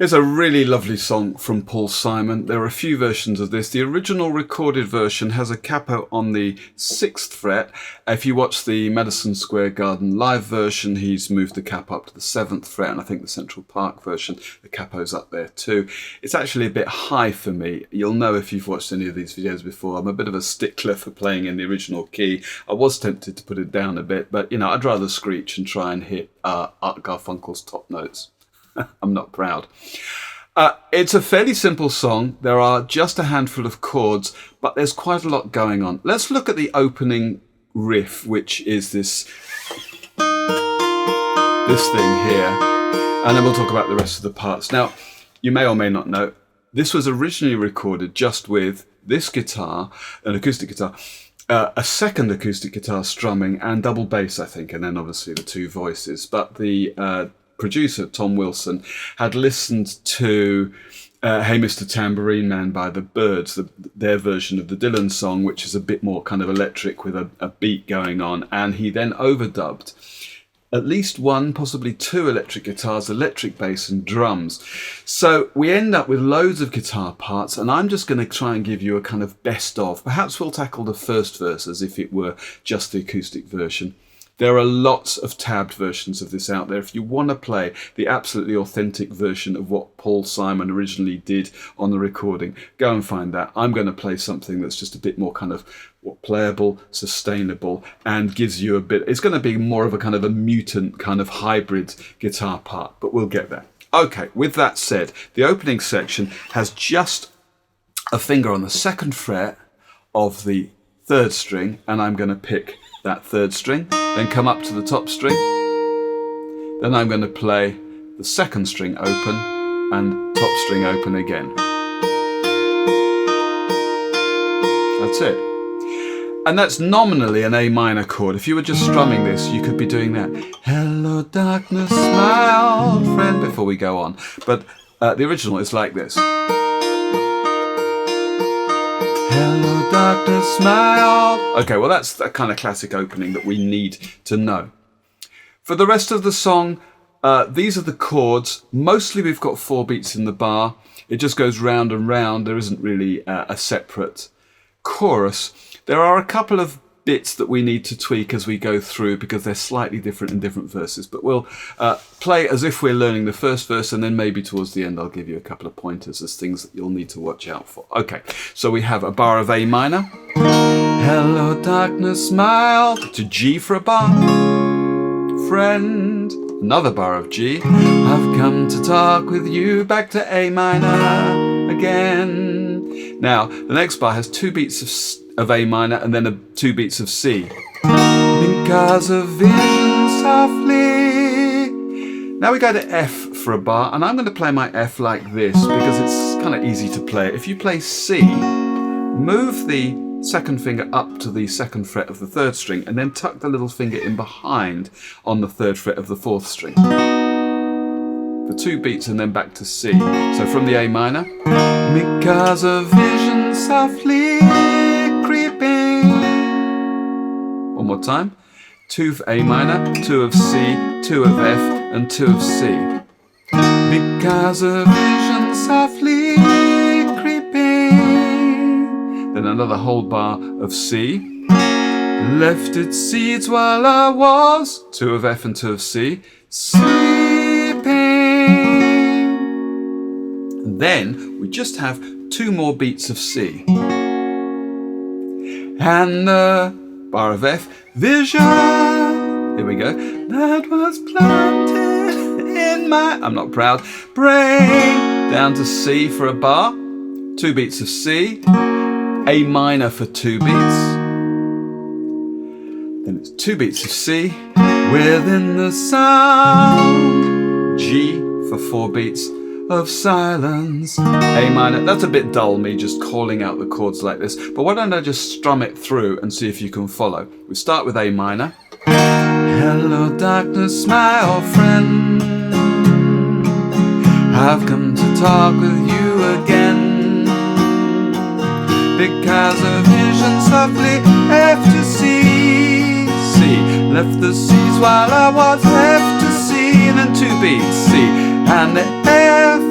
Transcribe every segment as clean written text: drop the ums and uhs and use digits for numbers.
Here's a really lovely song from Paul Simon. There are a few versions of this. The original recorded version has a capo on the 6th fret. If you watch the Madison Square Garden live version, he's moved the capo up to the 7th fret, and I think the Central Park version, the capo's up there too. It's actually a bit high for me. You'll know if you've watched any of these videos before, I'm a bit of a stickler for playing in the original key. I was tempted to put it down a bit, but I'd rather screech and try and hit Art Garfunkel's top notes. I'm not proud. It's a fairly simple song. There are just a handful of chords, but there's quite a lot going on. Let's look at the opening riff, which is this thing here, and then we'll talk about the rest of the parts. Now, you may or may not know, this was originally recorded just with this guitar, an acoustic guitar, a second acoustic guitar strumming, and double bass, I think, and then obviously the two voices. But the producer, Tom Wilson, had listened to Hey Mr. Tambourine Man by the Byrds, their version of the Dylan song, which is a bit more kind of electric with a beat going on, and he then overdubbed at least one, possibly two electric guitars, electric bass and drums. So we end up with loads of guitar parts, and I'm just going to try and give you a kind of best of. Perhaps we'll tackle the first verse as if it were just the acoustic version. There are lots of tabbed versions of this out there. If you want to play the absolutely authentic version of what Paul Simon originally did on the recording, go and find that. I'm going to play something that's just a bit more kind of playable, sustainable, and gives you a bit... It's going to be more of a kind of a mutant kind of hybrid guitar part, but we'll get there. Okay, with that said, the opening section has just a finger on the 2nd fret of the 3rd string, and I'm going to pick that 3rd string, then come up to the top string. Then I'm going to play the 2nd string open and top string open again. That's it. And that's nominally an A minor chord. If you were just strumming this, you could be doing that. Hello darkness, my old friend, before we go on. But the original is like this. Hello darkness, my old... Okay, well that's that kind of classic opening that we need to know. For the rest of the song, these are the chords. Mostly we've got 4 beats in the bar. It just goes round and round. There isn't really a separate chorus. There are a couple of bits that we need to tweak as we go through because they're slightly different in different verses, but we'll play as if we're learning the first verse, and then maybe towards the end I'll give you a couple of pointers as things that you'll need to watch out for. Okay, so we have a bar of A minor, hello darkness mild, to G for a bar, friend, another bar of G, I've come to talk with you, back to A minor again. Now the next bar has 2 beats of A minor and then 2 beats of C. Because of vision softly. Now we go to F for a bar, and I'm going to play my F like this because it's kind of easy to play. If you play C, move the 2nd finger up to the 2nd fret of the 3rd string and then tuck the little finger in behind on the 3rd fret of the 4th string. For 2 beats and then back to C. So from the A minor, because of vision softly creeping. One more time. 2 of A minor, 2 of C, 2 of F, and 2 of C. Because of vision softly creeping. Then another whole bar of C. Left its seeds while I was, 2 of F and 2 of C, sleeping. And then we just have 2 more beats of C. And the bar of F, vision, here we go, that was planted in my, I'm not proud, brain, down to C for a bar, 2 beats of C, A minor for 2 beats, then it's 2 beats of C, within the sound, G for 4 beats of silence, A minor. That's a bit dull, me just calling out the chords like this, but why don't I just strum it through and see if you can follow. We start with A minor. Hello darkness, my old friend, I've come to talk with you again, because of vision softly F to C, C, left the C's while I was F to C, and then 2 beats, C, and the F,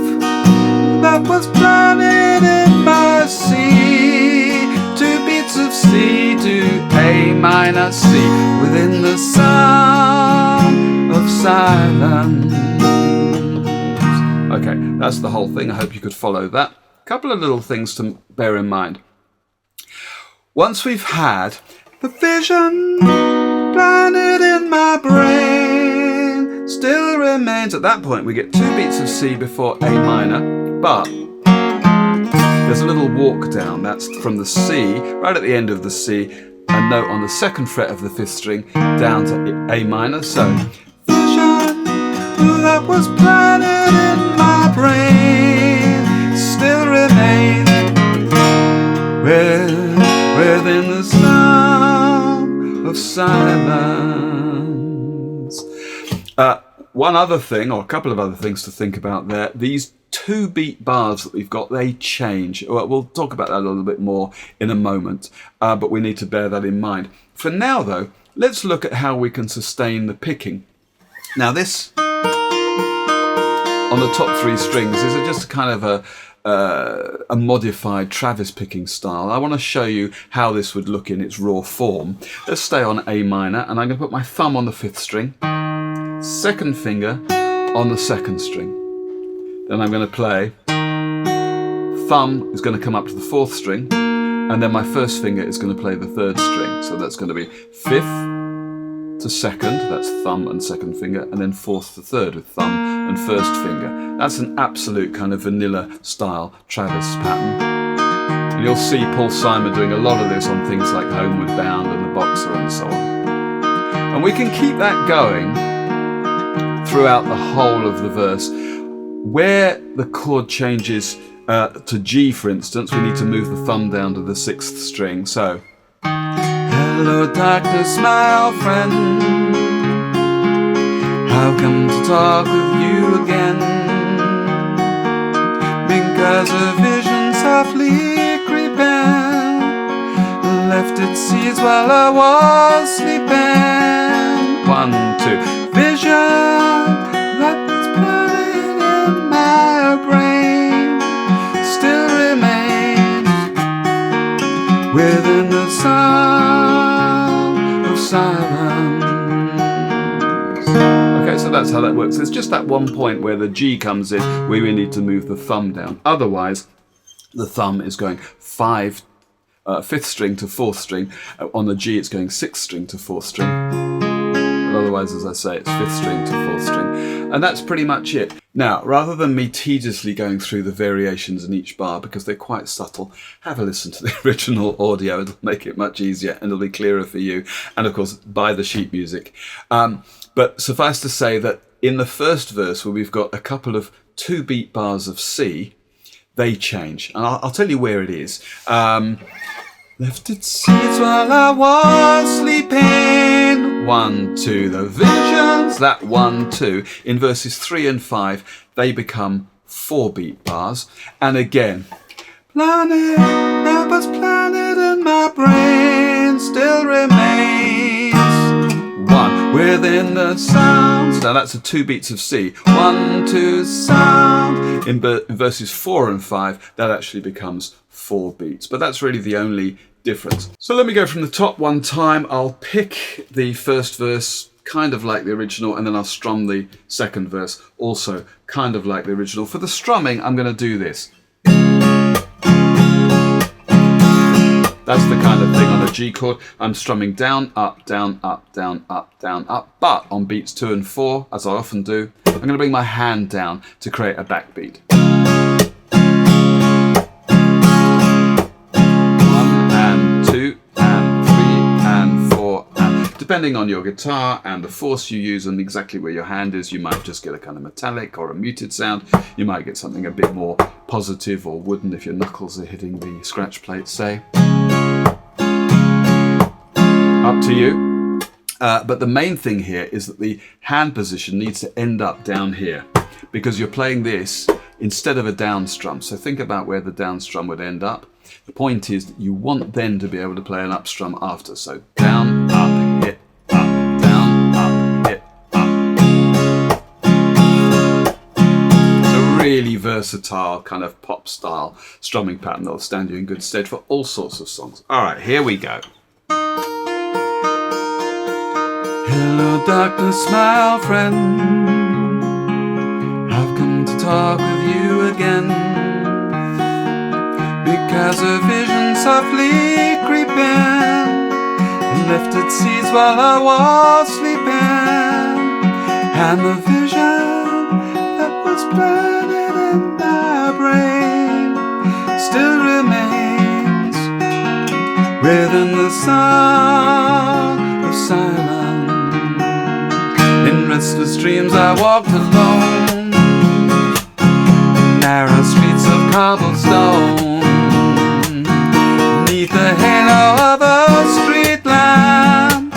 that was planted in my C. 2 beats of C to A minor C within the sound of silence. Okay, that's the whole thing. I hope you could follow that. A couple of little things to bear in mind. Once we've had the vision planted in my brain still remains, at that point we get 2 beats of C before A minor, but there's a little walk down. That's from the C, right at the end of the C, a note on the 2nd fret of the 5th string down to A minor. So, vision that was planted in my brain still remains within the sound of silence. One other thing, or a couple of other things to think about there, these 2 beat bars that we've got, they change. Well, we'll talk about that a little bit more in a moment, but we need to bear that in mind. For now though, let's look at how we can sustain the picking. Now this, on the top 3 strings, is just kind of a modified Travis picking style. I want to show you how this would look in its raw form. Let's stay on A minor, and I'm going to put my thumb on the 5th string, 2nd finger on the 2nd string. Then I'm going to play, thumb is going to come up to the 4th string, and then my 1st finger is going to play the 3rd string. So that's going to be 5th to 2nd, that's thumb and 2nd finger, and then 4th to 3rd with thumb and 1st finger. That's an absolute kind of vanilla style Travis pattern. And you'll see Paul Simon doing a lot of this on things like Homeward Bound and The Boxer and so on. And we can keep that going throughout the whole of the verse. Where the chord changes to G, for instance, we need to move the thumb down to the 6th string. So, hello darkness, my old friend, I've come to talk with you again, because a vision softly creeping left its seeds while I was sleeping. 1, 2, vision that was planted in my brain still remains within the sound of silence. Okay, so that's how that works. There's just that one point where the G comes in where we need to move the thumb down. Otherwise, the thumb is going 5th string to 4th string. On the G, it's going 6th string to 4th string. But otherwise, as I say, it's 5th string to 4th string. And that's pretty much it. Now, rather than me tediously going through the variations in each bar, because they're quite subtle, have a listen to the original audio. It'll make it much easier and it'll be clearer for you. And of course, buy the sheet music. But suffice to say that in the first verse, where we've got a couple of 2 beat bars of C, they change. And I'll tell you where it is. Left its seeds while I was sleeping. 1, 2, the visions. That 1, 2. In verses 3 and 5, they become 4 beat bars. And again, planet that was planted in my brain still remains. 1, within the sounds. Now that's the 2 beats of C. 1, 2, sound. In verses 4 and 5, that actually becomes 4 beats. But that's really the only difference. So let me go from the top one time. I'll pick the first verse kind of like the original, and then I'll strum the second verse also kind of like the original. For the strumming, I'm going to do this. That's the kind of thing on a G chord. I'm strumming down, up, down, up, down, up, down, up. But on beats 2 and 4, as I often do, I'm going to bring my hand down to create a backbeat. 1 and 2 and 3 and 4 and, depending on your guitar and the force you use and exactly where your hand is, you might just get a kind of metallic or a muted sound. You might get something a bit more positive or wooden if your knuckles are hitting the scratch plate, say. Up to you. But the main thing here is that the hand position needs to end up down here, because you're playing this instead of a down strum. So think about where the down strum would end up. The point is that you want then to be able to play an up strum after. So down, up, hit, up, down, up, hit, up. It's a really versatile versatile kind of pop style strumming pattern that'll stand you in good stead for all sorts of songs. All right, here we go. Hello, darkness, my old friend. I've come to talk with you again, because a vision softly creeping lifted seeds while I was sleeping, and the vision that was burning in my brain still remains within the sound of silence. In restless dreams I walked alone, narrow streets of cobblestone, beneath the halo of a street lamp.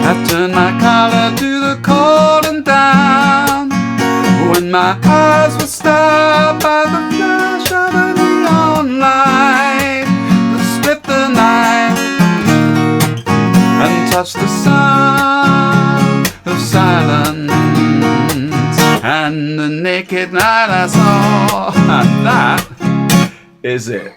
I turned my collar to the cold and damp, when my eyes were stopped by the flash of a neon light that split the night and touched the sound of silence. And the naked night I saw, that is it.